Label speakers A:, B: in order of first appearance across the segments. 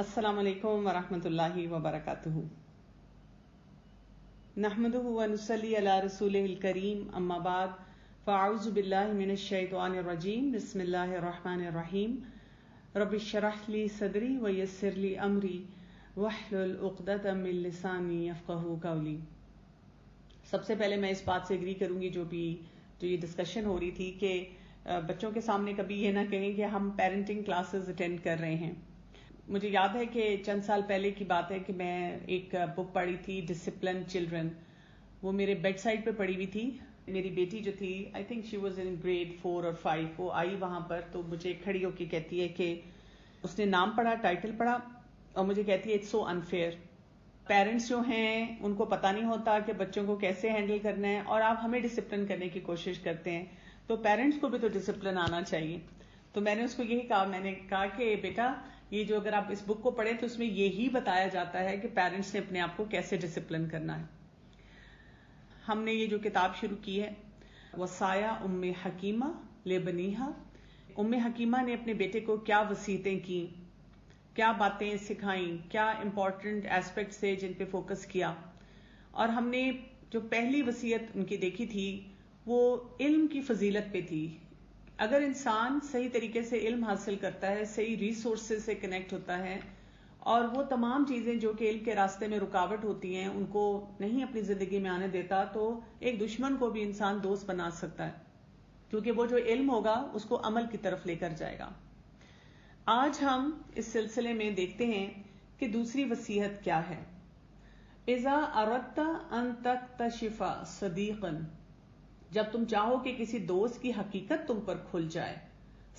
A: السلام علیکم ورحمۃ اللہ وبرکاتہ. نحمده ونصلی علی رسولہ الکریم، اما بعد فاعوذ باللہ من الشیطان الرجیم. بسم اللہ الرحمن الرحیم. رب اشرح لی صدری ویسر لی امری واحلل عقدۃ من لسانی یفقہوا قولی. سب سے پہلے میں اس بات سے اگری کروں گی جو یہ ڈسکشن ہو رہی تھی کہ بچوں کے سامنے کبھی یہ نہ کہیں کہ ہم پیرنٹنگ کلاسز اٹینڈ کر رہے ہیں. مجھے یاد ہے کہ چند سال پہلے کی بات ہے کہ میں ایک بک پڑھی تھی، ڈسپلن چلڈرن. وہ میرے بیڈ سائڈ پہ پڑھی ہوئی تھی. میری بیٹی جو تھی، I think she was in grade 4 اور 5، وہ آئی وہاں پر تو مجھے کھڑی ہو کے کہتی ہے کہ اس نے نام پڑھا، ٹائٹل پڑھا، اور مجھے کہتی ہے اٹس سو انفیئر. پیرنٹس جو ہیں ان کو پتہ نہیں ہوتا کہ بچوں کو کیسے ہینڈل کرنا ہے، اور آپ ہمیں ڈسپلن کرنے کی کوشش کرتے ہیں، تو پیرنٹس کو بھی تو ڈسپلن آنا چاہیے. تو میں نے اس کو یہی کہا، میں نے کہا کہ بیٹا یہ جو اگر آپ اس بک کو پڑھیں تو اس میں یہی بتایا جاتا ہے کہ پیرنٹس نے اپنے آپ کو کیسے ڈسپلن کرنا ہے. ہم نے یہ جو کتاب شروع کی ہے، وصایا ام حکیمہ لبنیہا، ام حکیمہ نے اپنے بیٹے کو کیا وصیتیں کی، کیا باتیں سکھائیں، کیا امپورٹنٹ ایسپیکٹس تھے جن پہ فوکس کیا. اور ہم نے جو پہلی وصیت ان کی دیکھی تھی وہ علم کی فضیلت پہ تھی. اگر انسان صحیح طریقے سے علم حاصل کرتا ہے، صحیح ریسورسز سے کنیکٹ ہوتا ہے، اور وہ تمام چیزیں جو کہ علم کے راستے میں رکاوٹ ہوتی ہیں ان کو نہیں اپنی زندگی میں آنے دیتا، تو ایک دشمن کو بھی انسان دوست بنا سکتا ہے، کیونکہ وہ جو علم ہوگا اس کو عمل کی طرف لے کر جائے گا. آج ہم اس سلسلے میں دیکھتے ہیں کہ دوسری وصیت کیا ہے. اذا اردت ان تکتشف صدیقا، جب تم چاہو کہ کسی دوست کی حقیقت تم پر کھل جائے،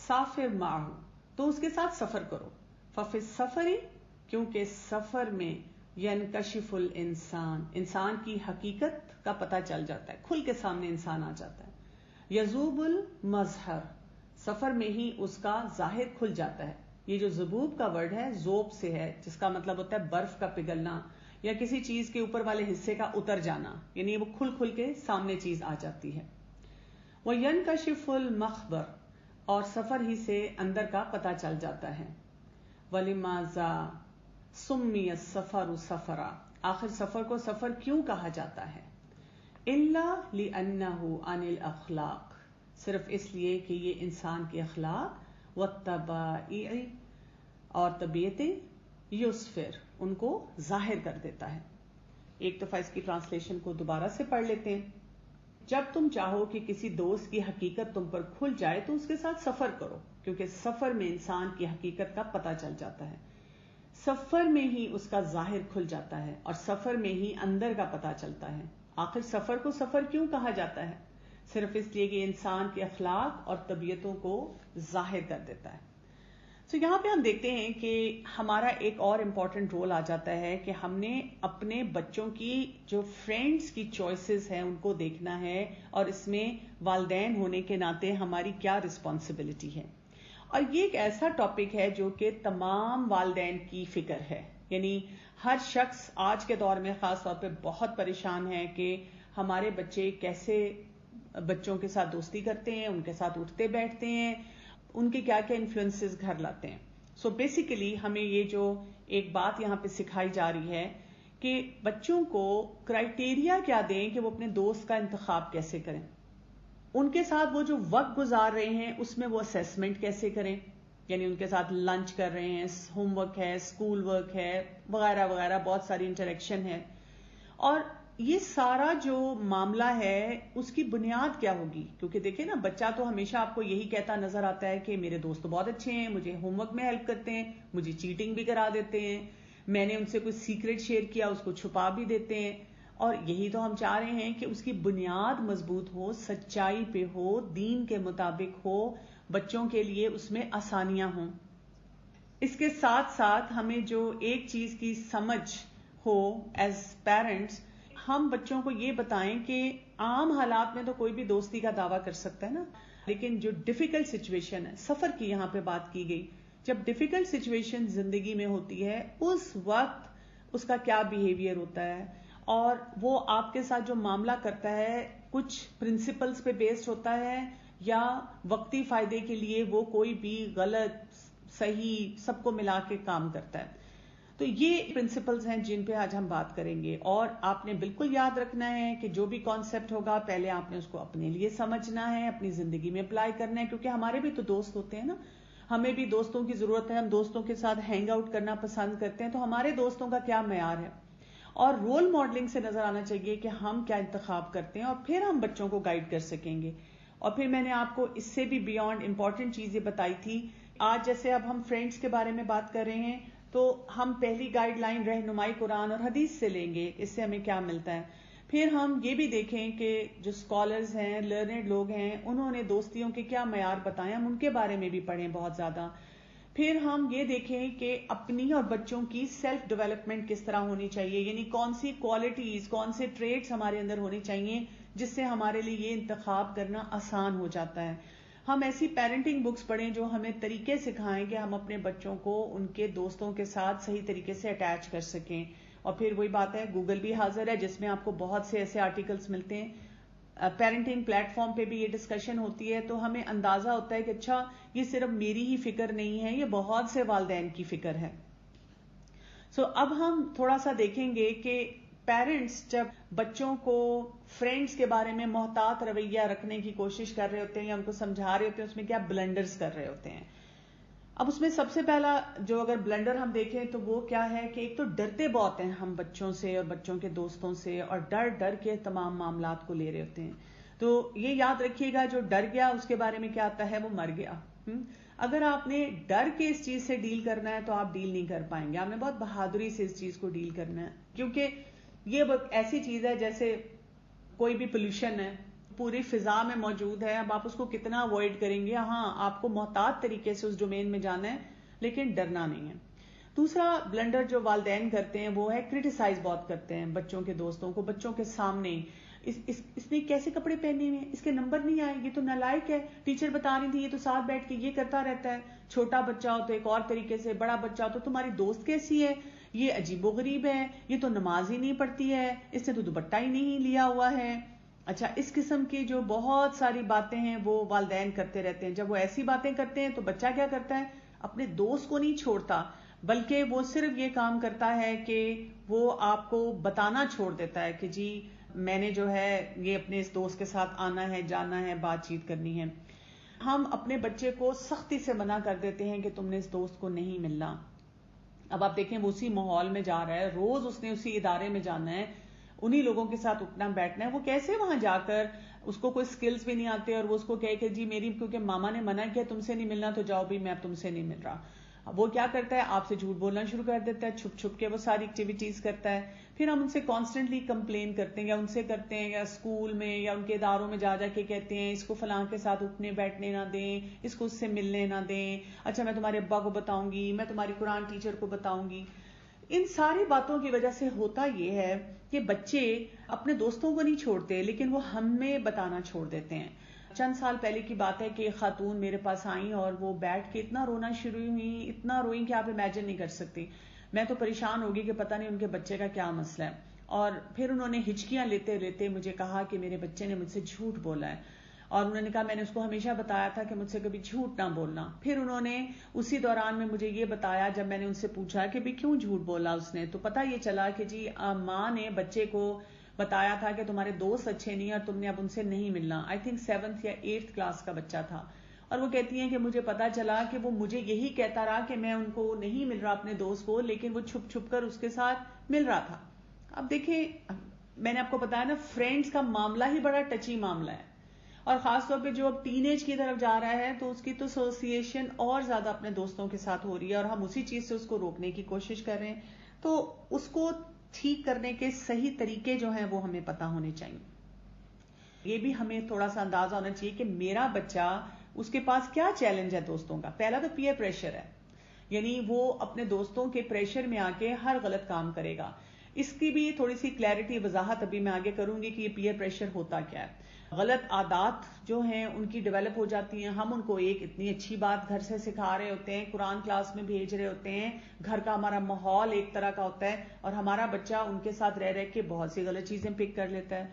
A: سافر معہ، تو اس کے ساتھ سفر کرو. ففی السفر، کیونکہ سفر میں ینکشف الانسان، انسان کی حقیقت کا پتہ چل جاتا ہے، کھل کے سامنے انسان آ جاتا ہے. یذوب المظہر، سفر میں ہی اس کا ظاہر کھل جاتا ہے. یہ جو ذبوب کا ورڈ ہے ذوب سے ہے، جس کا مطلب ہوتا ہے برف کا پگھلنا یا کسی چیز کے اوپر والے حصے کا اتر جانا، یعنی وہ کھل کے سامنے چیز آ جاتی ہے. وَيَنْكَشِفُ الْمَخْبَرُ، اور سفر ہی سے اندر کا پتہ چل جاتا ہے. وَلِمَاذَا سُمِّيَ السَّفَرُ سَفَرًا، آخر سفر کو سفر کیوں کہا جاتا ہے. إِلَّا لِأَنَّهُ عَنِ الْأَخْلَاقِ، صرف اس لیے کہ یہ انسان کے اخلاق وَالطَّبَائِعِ، اور طبیعتیں، یُسْفِرُ، ان کو ظاہر کر دیتا ہے. ایک دفعہ اس کی ٹرانسلیشن کو دوبارہ سے پڑھ لیتے ہیں. جب تم چاہو کہ کسی دوست کی حقیقت تم پر کھل جائے تو اس کے ساتھ سفر کرو، کیونکہ سفر میں انسان کی حقیقت کا پتہ چل جاتا ہے. سفر میں ہی اس کا ظاہر کھل جاتا ہے، اور سفر میں ہی اندر کا پتہ چلتا ہے. آخر سفر کو سفر کیوں کہا جاتا ہے؟ صرف اس لیے کہ انسان کے اخلاق اور طبیعتوں کو ظاہر کر دیتا ہے. تو یہاں پہ ہم دیکھتے ہیں کہ ہمارا ایک اور امپورٹنٹ رول آ جاتا ہے کہ ہم نے اپنے بچوں کی جو فرینڈز کی چوائسز ہیں ان کو دیکھنا ہے، اور اس میں والدین ہونے کے ناطے ہماری کیا رسپانسبلٹی ہے. اور یہ ایک ایسا ٹاپک ہے جو کہ تمام والدین کی فکر ہے. یعنی ہر شخص آج کے دور میں خاص طور پہ بہت پریشان ہے کہ ہمارے بچے کیسے بچوں کے ساتھ دوستی کرتے ہیں، ان کے ساتھ اٹھتے بیٹھتے ہیں، ان کے کیا کیا انفلوئنسز گھر لاتے ہیں. سو بیسیکلی ہمیں یہ جو ایک بات یہاں پہ سکھائی جا رہی ہے کہ بچوں کو کرائٹیریا کیا دیں کہ وہ اپنے دوست کا انتخاب کیسے کریں، ان کے ساتھ وہ جو وقت گزار رہے ہیں اس میں وہ اسیسمنٹ کیسے کریں، یعنی ان کے ساتھ لنچ کر رہے ہیں، ہوم ورک ہے، اسکول ورک ہے، وغیرہ وغیرہ، بہت ساری انٹریکشن ہے. اور یہ سارا جو معاملہ ہے اس کی بنیاد کیا ہوگی؟ کیونکہ دیکھیں نا، بچہ تو ہمیشہ آپ کو یہی کہتا نظر آتا ہے کہ میرے دوست بہت اچھے ہیں، مجھے ہوم ورک میں ہیلپ کرتے ہیں، مجھے چیٹنگ بھی کرا دیتے ہیں، میں نے ان سے کوئی سیکرٹ شیئر کیا اس کو چھپا بھی دیتے ہیں. اور یہی تو ہم چاہ رہے ہیں کہ اس کی بنیاد مضبوط ہو، سچائی پہ ہو، دین کے مطابق ہو، بچوں کے لیے اس میں آسانیاں ہوں. اس کے ساتھ ساتھ ہمیں جو ایک چیز کی سمجھ ہو ایز پیرنٹس، ہم بچوں کو یہ بتائیں کہ عام حالات میں تو کوئی بھی دوستی کا دعویٰ کر سکتا ہے نا، لیکن جو ڈیفیکلٹ سچویشن ہے، سفر کی یہاں پہ بات کی گئی، جب ڈیفیکلٹ سچویشن زندگی میں ہوتی ہے اس وقت اس کا کیا بیہیویئر ہوتا ہے، اور وہ آپ کے ساتھ جو معاملہ کرتا ہے کچھ پرنسپلز پہ بیسڈ ہوتا ہے یا وقتی فائدے کے لیے وہ کوئی بھی غلط صحیح سب کو ملا کے کام کرتا ہے. تو یہ پرنسپلز ہیں جن پہ آج ہم بات کریں گے، اور آپ نے بالکل یاد رکھنا ہے کہ جو بھی کانسیپٹ ہوگا پہلے آپ نے اس کو اپنے لیے سمجھنا ہے، اپنی زندگی میں اپلائی کرنا ہے، کیونکہ ہمارے بھی تو دوست ہوتے ہیں نا، ہمیں بھی دوستوں کی ضرورت ہے، ہم دوستوں کے ساتھ ہینگ آؤٹ کرنا پسند کرتے ہیں، تو ہمارے دوستوں کا کیا معیار ہے، اور رول ماڈلنگ سے نظر آنا چاہیے کہ ہم کیا انتخاب کرتے ہیں، اور پھر ہم بچوں کو گائیڈ کر سکیں گے۔ اور پھر میں نے آپ کو اس سے بھی بیونڈ امپورٹنٹ چیزیں بتائی تھی۔ آج جیسے اب ہم فرینڈز کے بارے میں بات کر رہے ہیں، تو ہم پہلی گائیڈ لائن رہنمائی قرآن اور حدیث سے لیں گے، اس سے ہمیں کیا ملتا ہے۔ پھر ہم یہ بھی دیکھیں کہ جو اسکالرز ہیں، لرنڈ لوگ ہیں، انہوں نے دوستیوں کے کیا معیار بتائے، ہم ان کے بارے میں بھی پڑھیں بہت زیادہ۔ پھر ہم یہ دیکھیں کہ اپنی اور بچوں کی سیلف ڈیولپمنٹ کس طرح ہونی چاہیے، یعنی کون سی کوالٹیز، کون سے ٹریٹس ہمارے اندر ہونی چاہیے جس سے ہمارے لیے یہ انتخاب کرنا آسان ہو جاتا ہے۔ ہم ایسی پیرنٹنگ بکس پڑھیں جو ہمیں طریقے سکھائیں کہ ہم اپنے بچوں کو ان کے دوستوں کے ساتھ صحیح طریقے سے اٹیچ کر سکیں۔ اور پھر وہی بات ہے، گوگل بھی حاضر ہے جس میں آپ کو بہت سے ایسے آرٹیکلز ملتے ہیں، پیرنٹنگ پلیٹ فارم پہ بھی یہ ڈسکشن ہوتی ہے، تو ہمیں اندازہ ہوتا ہے کہ اچھا یہ صرف میری ہی فکر نہیں ہے، یہ بہت سے والدین کی فکر ہے۔ اب ہم تھوڑا سا دیکھیں گے کہ پیرنٹس جب بچوں کو فرینڈز کے بارے میں محتاط رویہ رکھنے کی کوشش کر رہے ہوتے ہیں یا ان کو سمجھا رہے ہوتے ہیں، اس میں کیا بلنڈرز کر رہے ہوتے ہیں۔ اب اس میں سب سے پہلا جو اگر بلنڈر ہم دیکھیں تو وہ کیا ہے کہ ایک تو ڈرتے بہت ہیں ہم بچوں سے اور بچوں کے دوستوں سے، اور ڈر ڈر کے تمام معاملات کو لے رہے ہوتے ہیں۔ تو یہ یاد رکھیے گا، جو ڈر گیا اس کے بارے میں کیا آتا ہے، وہ مر گیا۔ اگر آپ نے ڈر کے اس چیز سے ڈیل کرنا ہے تو آپ ڈیل نہیں کر پائیں گے، آپ نے بہت بہادری سے اس چیز کو ڈیل کرنا ہے، کیونکہ یہ ایسی چیز ہے جیسے کوئی بھی پولوشن ہے، پوری فضا میں موجود ہے، اب آپ اس کو کتنا اوائڈ کریں گے۔ ہاں، آپ کو محتاط طریقے سے اس ڈومین میں جانا ہے، لیکن ڈرنا نہیں ہے۔ دوسرا بلنڈر جو والدین کرتے ہیں وہ ہے کرٹیسائز بہت کرتے ہیں بچوں کے دوستوں کو، بچوں کے سامنے، اس نے کیسے کپڑے پہنے ہوئے ہیں، اس کے نمبر نہیں آئے، یہ تو نالائق ہے، ٹیچر بتا رہی تھی یہ تو ساتھ بیٹھ کے یہ کرتا رہتا ہے۔ چھوٹا بچہ ہو تو ایک اور طریقے سے، بڑا بچہ ہو تو تمہاری دوست کیسی ہے، یہ عجیب و غریب ہے، یہ تو نماز ہی نہیں پڑھتی ہے، اس نے تو دوپٹہ ہی نہیں لیا ہوا ہے۔ اچھا، اس قسم کی جو بہت ساری باتیں ہیں وہ والدین کرتے رہتے ہیں۔ جب وہ ایسی باتیں کرتے ہیں تو بچہ کیا کرتا ہے، اپنے دوست کو نہیں چھوڑتا، بلکہ وہ صرف یہ کام کرتا ہے کہ وہ آپ کو بتانا چھوڑ دیتا ہے کہ جی میں نے جو ہے یہ اپنے اس دوست کے ساتھ آنا ہے، جانا ہے، بات چیت کرنی ہے۔ ہم اپنے بچے کو سختی سے منع کر دیتے ہیں کہ تم نے اس دوست کو نہیں ملنا۔ اب آپ دیکھیں وہ اسی ماحول میں جا رہا ہے، روز اس نے اسی ادارے میں جانا ہے، انہی لوگوں کے ساتھ اٹھنا بیٹھنا ہے، وہ کیسے وہاں جا کر اس کو کوئی سکلز بھی نہیں آتے اور وہ اس کو کہے کہ جی میری کیونکہ ماما نے منع کیا تم سے نہیں ملنا تو جاؤ بھی میں اب تم سے نہیں مل رہا۔ وہ کیا کرتا ہے، آپ سے جھوٹ بولنا شروع کر دیتا ہے، چھپ چھپ کے وہ ساری ایکٹیویٹیز کرتا ہے۔ پھر ہم ان سے کانسٹنٹلی کمپلین کرتے ہیں، یا ان سے کرتے ہیں، یا اسکول میں یا ان کے اداروں میں جا جا کے کہتے ہیں اس کو فلاں کے ساتھ اٹھنے بیٹھنے نہ دیں، اس کو اس سے ملنے نہ دیں، اچھا میں تمہارے ابا کو بتاؤں گی، میں تمہاری قرآن ٹیچر کو بتاؤں گی۔ ان ساری باتوں کی وجہ سے ہوتا یہ ہے کہ بچے اپنے دوستوں کو نہیں چھوڑتے، لیکن وہ ہمیں بتانا چھوڑ دیتے ہیں۔ چند سال پہلے کی بات ہے کہ ایک خاتون میرے پاس آئیں اور وہ بیٹھ کے اتنا رونا شروع ہوئی، اتنا روئیں کہ آپ امیجن نہیں کر سکتی۔ میں تو پریشان ہوگی کہ پتہ نہیں ان کے بچے کا کیا مسئلہ ہے۔ اور پھر انہوں نے ہچکیاں لیتے لیتے مجھے کہا کہ میرے بچے نے مجھ سے جھوٹ بولا ہے، اور انہوں نے کہا میں نے اس کو ہمیشہ بتایا تھا کہ مجھ سے کبھی جھوٹ نہ بولنا۔ پھر انہوں نے اسی دوران میں مجھے یہ بتایا، جب میں نے ان سے پوچھا کہ بھی کیوں جھوٹ بولا اس نے، تو پتہ یہ چلا کہ جی ماں نے بچے کو بتایا تھا کہ تمہارے دوست اچھے نہیں اور تم نے اب ان سے نہیں ملنا۔ آئی تھنک 7th یا 8th کلاس کا بچہ تھا، اور وہ کہتی ہیں کہ مجھے پتا چلا کہ وہ مجھے یہی کہتا رہا کہ میں ان کو نہیں مل رہا اپنے دوست کو، لیکن وہ چھپ چھپ کر اس کے ساتھ مل رہا تھا۔ اب دیکھیں، میں نے آپ کو بتایا نا، فرینڈز کا معاملہ ہی بڑا ٹچی معاملہ ہے، اور خاص طور پہ جو اب ٹین ایج کی طرف جا رہا ہے تو اس کی تو ایسوسیشن اور زیادہ اپنے دوستوں کے ساتھ ہو رہی ہے، اور ہم اسی چیز سے اس کو روکنے کی کوشش کر رہے ہیں۔ تو اس کو ٹھیک کرنے کے صحیح طریقے جو ہیں وہ ہمیں پتہ ہونے چاہیے۔ یہ بھی ہمیں تھوڑا سا اندازہ ہونا چاہیے کہ میرا بچہ، اس کے پاس کیا چیلنج ہے دوستوں کا۔ پہلا تو پیئر پریشر ہے، یعنی وہ اپنے دوستوں کے پریشر میں آ کے ہر غلط کام کرے گا۔ اس کی بھی تھوڑی سی کلیئرٹی، وضاحت ابھی میں آگے کروں گی کہ یہ پیئر پریشر ہوتا کیا ہے۔ غلط عادات جو ہیں ان کی ڈیولپ ہو جاتی ہیں، ہم ان کو ایک اتنی اچھی بات گھر سے سکھا رہے ہوتے ہیں، قرآن کلاس میں بھیج رہے ہوتے ہیں، گھر کا ہمارا ماحول ایک طرح کا ہوتا ہے، اور ہمارا بچہ ان کے ساتھ رہ رہ کے بہت سی غلط چیزیں پک کر لیتا ہے۔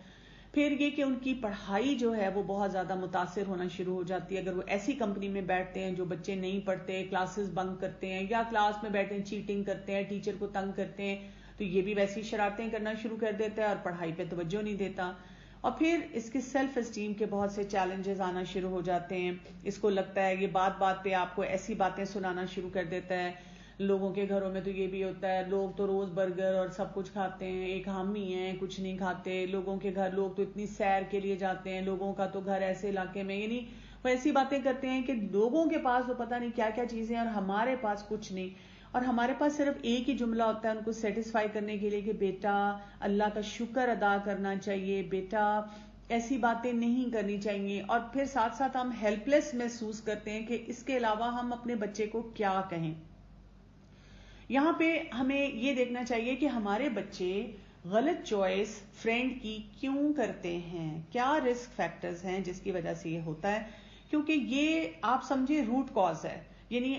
A: پھر یہ کہ ان کی پڑھائی جو ہے وہ بہت زیادہ متاثر ہونا شروع ہو جاتی ہے اگر وہ ایسی کمپنی میں بیٹھتے ہیں جو بچے نہیں پڑھتے، کلاسز بنک کرتے ہیں یا کلاس میں بیٹھے چیٹنگ کرتے ہیں، ٹیچر کو تنگ کرتے ہیں، تو یہ بھی ویسی شرارتیں کرنا شروع کر دیتا ہے اور پڑھائی پہ توجہ نہیں دیتا. اور پھر اس کے سیلف اسٹیم کے بہت سے چیلنجز آنا شروع ہو جاتے ہیں. اس کو لگتا ہے یہ بات بات پہ آپ کو ایسی باتیں سنانا شروع کر دیتا ہے. لوگوں کے گھروں میں تو یہ بھی ہوتا ہے، لوگ تو روز برگر اور سب کچھ کھاتے ہیں، ایک ہم ہی ہیں کچھ نہیں کھاتے. لوگوں کے گھر لوگ تو اتنی سیر کے لیے جاتے ہیں، لوگوں کا تو گھر ایسے علاقے میں، یعنی وہ ایسی باتیں کرتے ہیں کہ لوگوں کے پاس وہ پتہ نہیں کیا کیا چیزیں اور ہمارے پاس کچھ نہیں. اور ہمارے پاس صرف ایک ہی جملہ ہوتا ہے ان کو سیٹسفائی کرنے کے لیے کہ بیٹا اللہ کا شکر ادا کرنا چاہیے، بیٹا ایسی باتیں نہیں کرنی چاہیے. اور پھر ساتھ ساتھ ہم ہیلپ لیس محسوس کرتے ہیں کہ اس کے علاوہ ہم اپنے بچے کو کیا کہیں. یہاں پہ ہمیں یہ دیکھنا چاہیے کہ ہمارے بچے غلط چوائس فرینڈ کی کیوں کرتے ہیں، کیا رسک فیکٹرز ہیں جس کی وجہ سے یہ ہوتا ہے. کیونکہ یہ آپ سمجھے روٹ کاز ہے. یعنی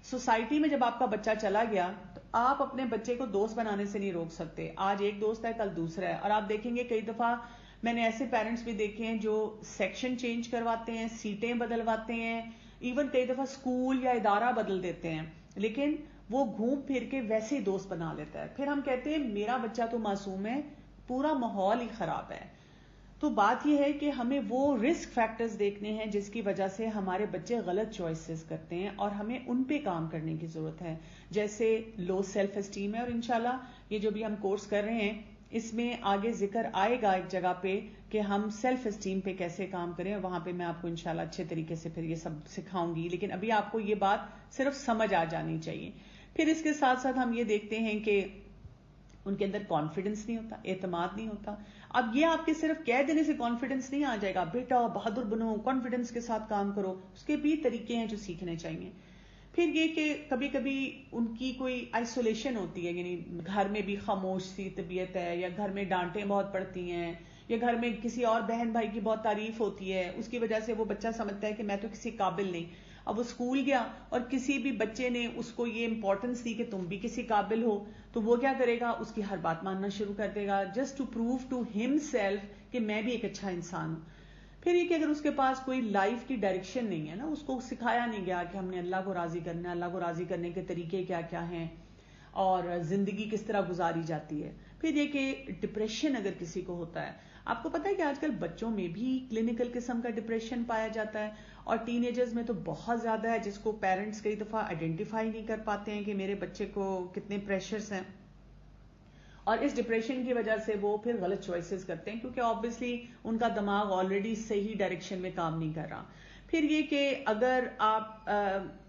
A: سوسائٹی میں جب آپ کا بچہ چلا گیا تو آپ اپنے بچے کو دوست بنانے سے نہیں روک سکتے. آج ایک دوست ہے کل دوسرا ہے. اور آپ دیکھیں گے کئی دفعہ میں نے ایسے پیرنٹس بھی دیکھے ہیں جو سیکشن چینج کرواتے ہیں، سیٹیں بدلواتے ہیں، ایون کئی دفعہ اسکول یا ادارہ بدل دیتے ہیں، لیکن وہ گھوم پھر کے ویسے ہی دوست بنا لیتا ہے. پھر ہم کہتے ہیں میرا بچہ تو معصوم ہے، پورا ماحول ہی خراب ہے. تو بات یہ ہے کہ ہمیں وہ رسک فیکٹرز دیکھنے ہیں جس کی وجہ سے ہمارے بچے غلط چوائسز کرتے ہیں اور ہمیں ان پہ کام کرنے کی ضرورت ہے. جیسے لو سیلف اسٹیم ہے، اور انشاءاللہ یہ جو بھی ہم کورس کر رہے ہیں اس میں آگے ذکر آئے گا ایک جگہ پہ کہ ہم سیلف اسٹیم پہ کیسے کام کریں، اور وہاں پہ میں آپ کو انشاءاللہ اچھے طریقے سے پھر یہ سب سکھاؤں گی. لیکن ابھی آپ کو یہ بات صرف سمجھ آ جانی چاہیے. پھر اس کے ساتھ ساتھ ہم یہ دیکھتے ہیں کہ ان کے اندر کانفیڈنس نہیں ہوتا، اعتماد نہیں ہوتا. اب یہ آپ کے صرف کہہ دینے سے کانفیڈنس نہیں آ جائے گا، بیٹا بہادر بنو، کانفیڈنس کے ساتھ کام کرو. اس کے بھی طریقے ہیں جو سیکھنے چاہیے. پھر یہ کہ کبھی کبھی ان کی کوئی آئسولیشن ہوتی ہے، یعنی گھر میں بھی خاموش سی طبیعت ہے، یا گھر میں ڈانٹیں بہت پڑتی ہیں، یا گھر میں کسی اور بہن بھائی کی بہت تعریف ہوتی ہے، اس کی وجہ سے وہ بچہ سمجھتا ہے کہ میں تو کسی قابل نہیں. اب وہ اسکول گیا اور کسی بھی بچے نے اس کو یہ امپورٹنس دی کہ تم بھی کسی قابل ہو، تو وہ کیا کرے گا، اس کی ہر بات ماننا شروع کر دے گا جسٹ ٹو پروو ٹو ہم سیلف کہ میں بھی ایک اچھا انسان ہوں. پھر یہ کہ اگر اس کے پاس کوئی لائف کی ڈائریکشن نہیں ہے نا، اس کو سکھایا نہیں گیا کہ ہم نے اللہ کو راضی کرنا ہے، اللہ کو راضی کرنے کے طریقے کیا کیا ہیں اور زندگی کس طرح گزاری جاتی ہے. پھر یہ کہ ڈپریشن اگر کسی کو ہوتا ہے، آپ کو پتا ہے کہ آج کل بچوں میں بھی کلینکل قسم کا ڈپریشن پایا جاتا ہے، اور ٹین ایجرز میں تو بہت زیادہ ہے، جس کو پیرنٹس کئی دفعہ آئیڈینٹیفائی نہیں کر پاتے ہیں کہ میرے بچے کو کتنے پریشرز ہیں. اور اس ڈپریشن کی وجہ سے وہ پھر غلط چوائسز کرتے ہیں، کیونکہ آبویسلی ان کا دماغ آلریڈی صحیح ڈائریکشن میں کام نہیں کر رہا. پھر یہ کہ اگر آپ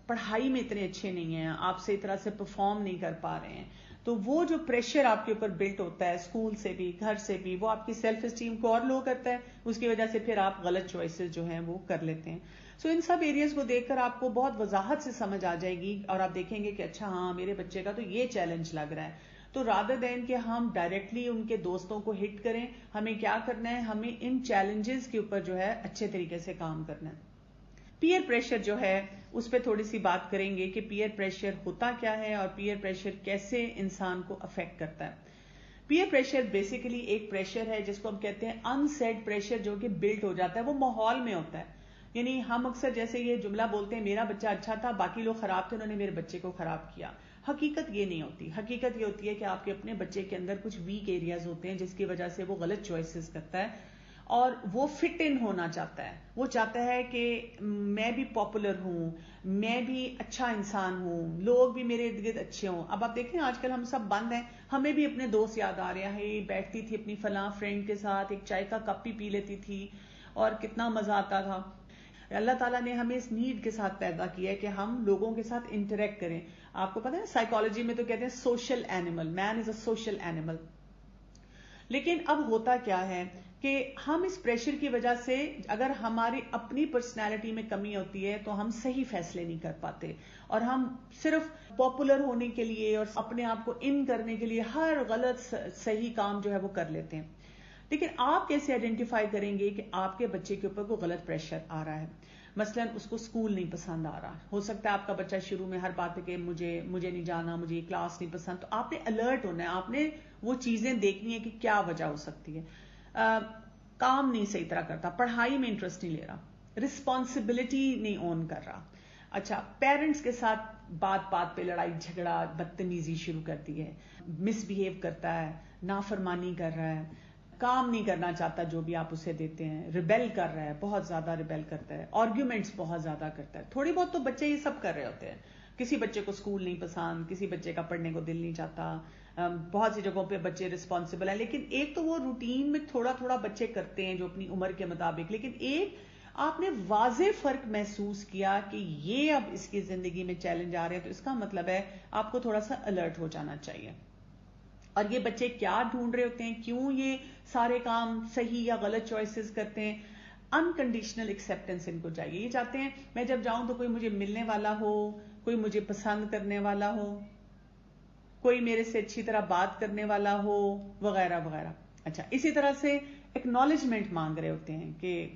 A: پڑھائی میں اتنے اچھے نہیں ہیں، آپ صحیح طرح سے پرفارم نہیں کر پا رہے ہیں، تو وہ جو پریشر آپ کے اوپر بلٹ ہوتا ہے اسکول سے بھی گھر سے بھی، وہ آپ کی سیلف اسٹیم کو اور لو کرتا ہے. اس کی وجہ سے پھر آپ غلط چوائسز جو ہیں وہ کر لیتے ہیں. سو ان سب ایریاز کو دیکھ کر آپ کو بہت وضاحت سے سمجھ آ جائے گی، اور آپ دیکھیں گے کہ اچھا ہاں میرے بچے کا تو یہ چیلنج لگ رہا ہے. تو رادر دین کہ ہم ڈائریکٹلی ان کے دوستوں کو ہٹ کریں، ہمیں کیا کرنا ہے، ہمیں ان چیلنجز کے اوپر جو ہے اچھے طریقے سے کام کرنا ہے. پیئر پریشر جو ہے اس پہ تھوڑی سی بات کریں گے کہ پیئر پریشر ہوتا کیا ہے اور پیئر پریشر کیسے انسان کو افیکٹ کرتا ہے. پیئر پریشر بیسیکلی ایک پریشر ہے جس کو ہم کہتے ہیں ان سیڈ پریشر، جو کہ بلٹ ہو جاتا ہے، وہ ماحول میں ہوتا ہے. یعنی ہم اکثر جیسے یہ جملہ بولتے ہیں میرا بچہ اچھا تھا، باقی لوگ خراب تھے، انہوں نے میرے بچے کو خراب کیا. حقیقت یہ نہیں ہوتی. حقیقت یہ ہوتی ہے کہ آپ کے اپنے بچے کے اندر کچھ ویک ایریاز ہوتے ہیں جس کی وجہ سے وہ غلط چوائسز کرتا ہے، اور وہ فٹ ان ہونا چاہتا ہے. وہ چاہتا ہے کہ میں بھی پاپولر ہوں، میں بھی اچھا انسان ہوں، لوگ بھی میرے ارد گرد اچھے ہوں. اب آپ دیکھیں آج کل ہم سب بند ہیں، ہمیں بھی اپنے دوست یاد آ رہے ہیں، بیٹھتی تھی اپنی فلاں فرینڈ کے ساتھ ایک چائے کا کپ پی لیتی تھی اور کتنا مزہ آتا تھا. اللہ تعالیٰ نے ہمیں اس نیڈ کے ساتھ پیدا کیا ہے کہ ہم لوگوں کے ساتھ انٹریکٹ کریں. آپ کو پتا ہے سائیکالوجی میں تو کہتے ہیں social animal, man is a social animal. لیکن اب ہوتا کیا ہے کہ ہم اس پریشر کی وجہ سے اگر ہماری اپنی پرسنالٹی میں کمی ہوتی ہے تو ہم صحیح فیصلے نہیں کر پاتے، اور ہم صرف پاپولر ہونے کے لیے اور اپنے آپ کو ان کرنے کے لیے ہر غلط صحیح کام جو ہے وہ کر لیتے ہیں. لیکن آپ کیسے آئیڈینٹیفائی کریں گے کہ آپ کے بچے کے اوپر کوئی غلط پریشر آ رہا ہے؟ مثلا اس کو اسکول نہیں پسند آ رہا، ہو سکتا ہے آپ کا بچہ شروع میں ہر بات ہے کہ مجھے نہیں جانا، مجھے یہ کلاس نہیں پسند. تو آپ نے الرٹ ہونا ہے، آپ نے وہ چیزیں دیکھنی ہے کہ کیا وجہ ہو سکتی ہے. کام نہیں صحیح طرح کرتا, پڑھائی میں انٹرسٹ نہیں لے رہا, رسپانسبلٹی نہیں اون کر رہا. اچھا, پیرنٹس کے ساتھ بات بات پہ لڑائی جھگڑا, بدتمیزی شروع کرتی ہے, مس بہیو کرتا ہے, نافرمانی کر رہا ہے, کام نہیں کرنا چاہتا جو بھی آپ اسے دیتے ہیں, ریبیل کر رہا ہے, بہت زیادہ ریبیل کرتا ہے, آرگیومنٹس بہت زیادہ کرتا ہے. تھوڑی بہت تو بچے یہ سب کر رہے ہوتے ہیں. کسی بچے کو اسکول نہیں پسند, کسی بچے کا پڑھنے کو دل نہیں چاہتا, بہت سی جگہوں پہ بچے رسپانسبل ہیں, لیکن ایک تو وہ روٹین میں تھوڑا تھوڑا بچے کرتے ہیں جو اپنی عمر کے مطابق, لیکن ایک آپ نے واضح فرق محسوس کیا کہ یہ اب اس کی زندگی میں چیلنج آ رہے ہیں, تو اس کا مطلب ہے آپ کو تھوڑا سا الرٹ ہو جانا چاہیے. اور یہ بچے کیا ڈھونڈ رہے ہوتے ہیں, کیوں یہ سارے کام صحیح یا غلط چوائسز کرتے ہیں, انکنڈیشنل ایکسیپٹنس ان کو چاہیے. یہ چاہتے ہیں میں جب جاؤں تو کوئی مجھے ملنے والا ہو, کوئی مجھے پسند کرنے والا ہو, کوئی میرے سے اچھی طرح بات کرنے والا ہو, وغیرہ وغیرہ. اچھا, اسی طرح سے ایکنالجمنٹ مانگ رہے ہوتے ہیں کہ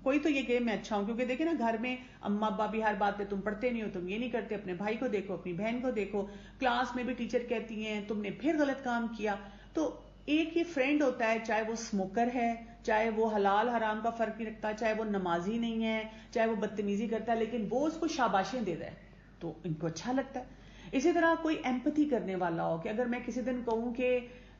A: کوئی تو یہ کہ میں اچھا ہوں, کیونکہ دیکھیں نا گھر میں اما ابا بھی ہر بات پہ تم پڑھتے نہیں ہو, تم یہ نہیں کرتے, اپنے بھائی کو دیکھو, اپنی بہن کو دیکھو, کلاس میں بھی ٹیچر کہتی ہیں تم نے پھر غلط کام کیا. تو ایک یہ فرینڈ ہوتا ہے, چاہے وہ اسموکر ہے, چاہے وہ حلال حرام کا فرق نہیں رکھتا, چاہے وہ نمازی نہیں ہے, چاہے وہ بدتمیزی کرتا ہے, لیکن وہ اس کو شاباشیں دے رہا ہے تو ان کو اچھا لگتا ہے. اسی طرح کوئی ایمپتھی کرنے والا ہو کہ اگر میں کسی دن کہوں کہ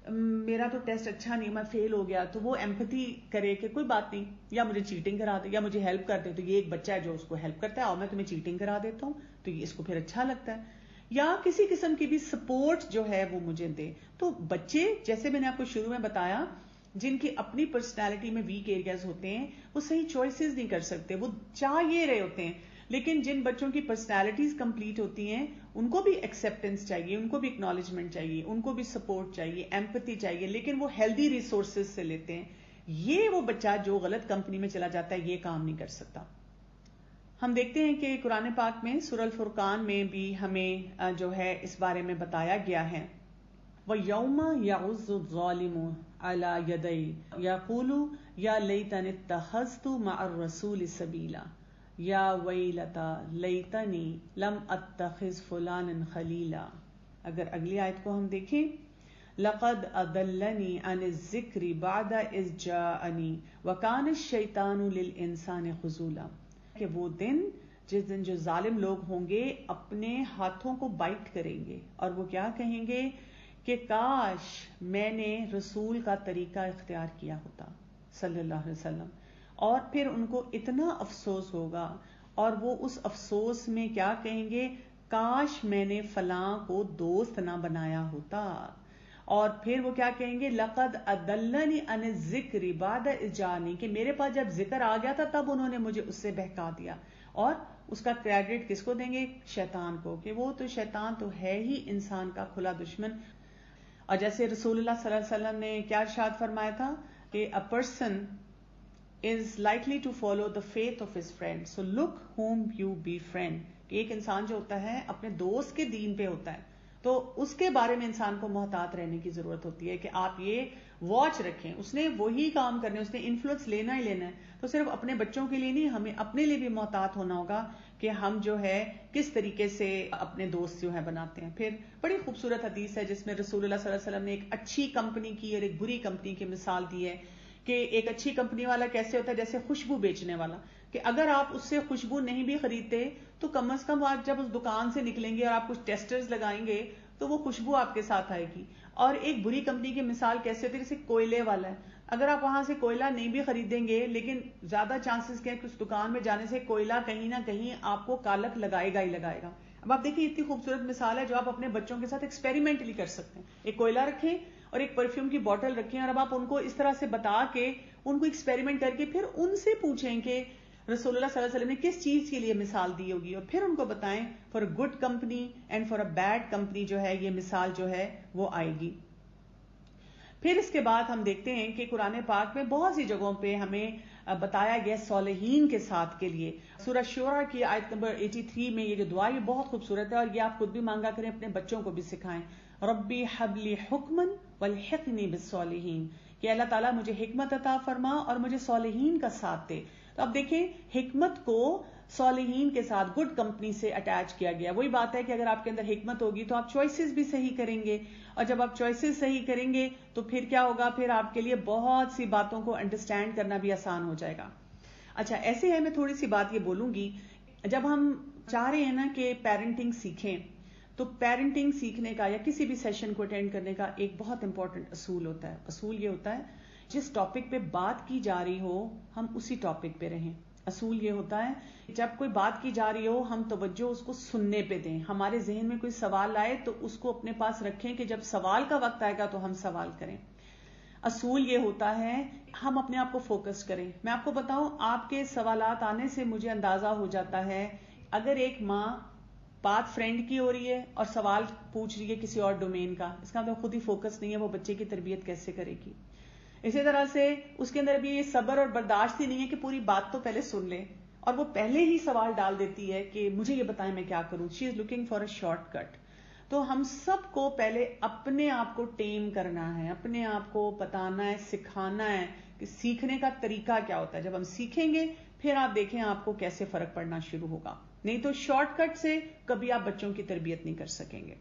A: میرا تو ٹیسٹ اچھا نہیں, میں فیل ہو گیا, تو وہ ایمپتھی کرے کہ کوئی بات نہیں, یا مجھے چیٹنگ کرا دے یا مجھے ہیلپ کر دے. تو یہ ایک بچہ ہے جو اس کو ہیلپ کرتا ہے, اور میں تمہیں چیٹنگ کرا دیتا ہوں, تو یہ اس کو پھر اچھا لگتا ہے. یا کسی قسم کی بھی سپورٹ جو ہے وہ مجھے دے. تو بچے, جیسے میں نے آپ کو شروع میں بتایا, جن کی اپنی پرسنالٹی میں ویک ایریاز ہوتے ہیں, وہ صحیح چوائسیز نہیں کر سکتے, وہ چاہ یہ رہے ہوتے ہیں. لیکن جن بچوں کی پرسنالٹیز کمپلیٹ ہوتی ہیں, ان کو بھی ایکسیپٹنس چاہیے, ان کو بھی اکنالجمنٹ چاہیے, ان کو بھی سپورٹ چاہیے, ایمپتھی چاہیے, لیکن وہ ہیلدی ریسورسز سے لیتے ہیں. یہ وہ بچہ جو غلط کمپنی میں چلا جاتا ہے, یہ کام نہیں کر سکتا. ہم دیکھتے ہیں کہ قرآن پاک میں سورہ الفرقان میں بھی ہمیں جو ہے اس بارے میں بتایا گیا ہے, وَيَوْمَ يَعُضُّ الظَّالِمُ عَلَى يَدَيْهِ يَقُولُ يَا لَيْتَنِي اتَّخَذْتُ مَعَ الرَّسُولِ سَبِيلًا یا ویلتا لیتنی لم اتخذ فلانا خلیلا. اگر اگلی آیت کو ہم دیکھیں, لقد اضلنی عن الذکر بعد اذ جاءنی وکان الشیطان للانسان خذولا. کہ وہ دن جس دن جو ظالم لوگ ہوں گے اپنے ہاتھوں کو بائٹ کریں گے, اور وہ کیا کہیں گے کہ کاش میں نے رسول کا طریقہ اختیار کیا ہوتا صلی اللہ علیہ وسلم. اور پھر ان کو اتنا افسوس ہوگا, اور وہ اس افسوس میں کیا کہیں گے, کاش میں نے فلاں کو دوست نہ بنایا ہوتا. اور پھر وہ کیا کہیں گے, لقد اضلنی عن الذکر بعد اذ جاءنی, کہ میرے پاس جب ذکر آ گیا تھا تب انہوں نے مجھے اس سے بہکا دیا. اور اس کا کریڈٹ کس کو دیں گے, شیطان کو, کہ وہ تو شیطان تو ہے ہی انسان کا کھلا دشمن. اور جیسے رسول اللہ صلی اللہ علیہ وسلم نے کیا ارشاد فرمایا تھا کہ a person is likely to follow the faith of his friend, so look whom you befriend. کہ ایک انسان جو ہوتا ہے اپنے دوست کے دین پہ ہوتا ہے, تو اس کے بارے میں انسان کو محتاط رہنے کی ضرورت ہوتی ہے کہ آپ یہ واچ رکھیں, اس نے وہی کام کرنے, اس نے انفلوئنس لینا ہی لینا ہے. تو صرف اپنے بچوں کے لیے نہیں, ہمیں اپنے لیے بھی محتاط ہونا ہوگا کہ ہم جو ہے کس طریقے سے اپنے دوست جو ہے بناتے ہیں. پھر بڑی خوبصورت حدیث ہے جس میں رسول اللہ صلی اللہ علیہ وسلم نے ایک اچھی کمپنی کی اور ایک بری کمپنی کی مثال دی ہے, کہ ایک اچھی کمپنی والا کیسے ہوتا ہے, جیسے خوشبو بیچنے والا, کہ اگر آپ اس سے خوشبو نہیں بھی خریدتے تو کم از کم آپ جب اس دکان سے نکلیں گے اور آپ کچھ ٹیسٹرز لگائیں گے تو وہ خوشبو آپ کے ساتھ آئے گی. اور ایک بری کمپنی کی مثال کیسے ہوتی ہے, جیسے کوئلے والا ہے, اگر آپ وہاں سے کوئلہ نہیں بھی خریدیں گے لیکن زیادہ چانسز کیا کہ اس دکان میں جانے سے کوئلہ کہیں نہ کہیں آپ کو کالک لگائے گا ہی لگائے گا. اب آپ دیکھیں اتنی خوبصورت مثال ہے جو آپ اپنے بچوں کے ساتھ ایکسپیریمنٹلی کر سکتے ہیں. ایک کوئلہ رکھیں اور ایک پرفیوم کی بوٹل رکھیں, اور اب آپ ان کو اس طرح سے بتا کے ان کو ایکسپیریمنٹ کر کے پھر ان سے پوچھیں کہ رسول اللہ صلی اللہ علیہ وسلم نے کس چیز کے لیے مثال دی ہوگی, اور پھر ان کو بتائیں for a good company and for a bad company جو ہے یہ مثال جو ہے وہ آئے گی. پھر اس کے بعد ہم دیکھتے ہیں کہ قرآن پاک میں بہت سی جگہوں پہ ہمیں بتایا گیا صالحین کے ساتھ کے لیے. سورہ شورى کی آیت نمبر 83 میں یہ جو دعا یہ بہت خوبصورت ہے, اور یہ آپ خود بھی مانگا کریں, اپنے بچوں کو بھی سکھائیں. ربی حب لی حکما والحقنی بالصالحین, کہ اللہ تعالیٰ مجھے حکمت عطا فرما اور مجھے صالحین کا ساتھ دے. تو اب دیکھیں حکمت کو صالحین کے ساتھ گڈ کمپنی سے اٹیچ کیا گیا. وہی بات ہے کہ اگر آپ کے اندر حکمت ہوگی تو آپ چوائسز بھی صحیح کریں گے, اور جب آپ چوائسز صحیح کریں گے تو پھر کیا ہوگا, پھر آپ کے لیے بہت سی باتوں کو انڈرسٹینڈ کرنا بھی آسان ہو جائے گا. اچھا ایسے ہے, میں تھوڑی سی بات یہ بولوں گی, جب ہم چاہ رہے ہیں نا کہ پیرنٹنگ سیکھیں, تو پیرنٹنگ سیکھنے کا یا کسی بھی سیشن کو اٹینڈ کرنے کا ایک بہت امپورٹنٹ اصول ہوتا ہے. اصول یہ ہوتا ہے جس ٹاپک پہ بات کی جا رہی ہو ہم اسی ٹاپک پہ رہیں. اصول یہ ہوتا ہے جب کوئی بات کی جا رہی ہو ہم توجہ اس کو سننے پہ دیں. ہمارے ذہن میں کوئی سوال آئے تو اس کو اپنے پاس رکھیں کہ جب سوال کا وقت آئے گا تو ہم سوال کریں. اصول یہ ہوتا ہے ہم اپنے آپ کو فوکس کریں. میں آپ کو بتاؤں, آپ کے سوالات آنے سے مجھے اندازہ ہو جاتا ہے اگر ایک ماں بات فرینڈ کی ہو رہی ہے اور سوال پوچھ رہی ہے کسی اور ڈومین کا, اس کا مطلب خود ہی فوکس نہیں ہے, وہ بچے کی تربیت کیسے کرے گی. اسی طرح سے اس کے اندر بھی یہ صبر اور برداشت ہی نہیں ہے کہ پوری بات تو پہلے سن لے, اور وہ پہلے ہی سوال ڈال دیتی ہے کہ مجھے یہ بتائیں میں کیا کروں. She is looking for a shortcut. تو ہم سب کو پہلے اپنے آپ کو ٹیم کرنا ہے, اپنے آپ کو بتانا ہے, سکھانا ہے کہ سیکھنے کا طریقہ کیا ہوتا ہے. جب ہم سیکھیں گے پھر آپ دیکھیں آپ کو کیسے فرق پڑنا شروع ہوگا. نہیں تو شارٹ کٹ سے کبھی آپ بچوں کی تربیت نہیں کر سکیں گے.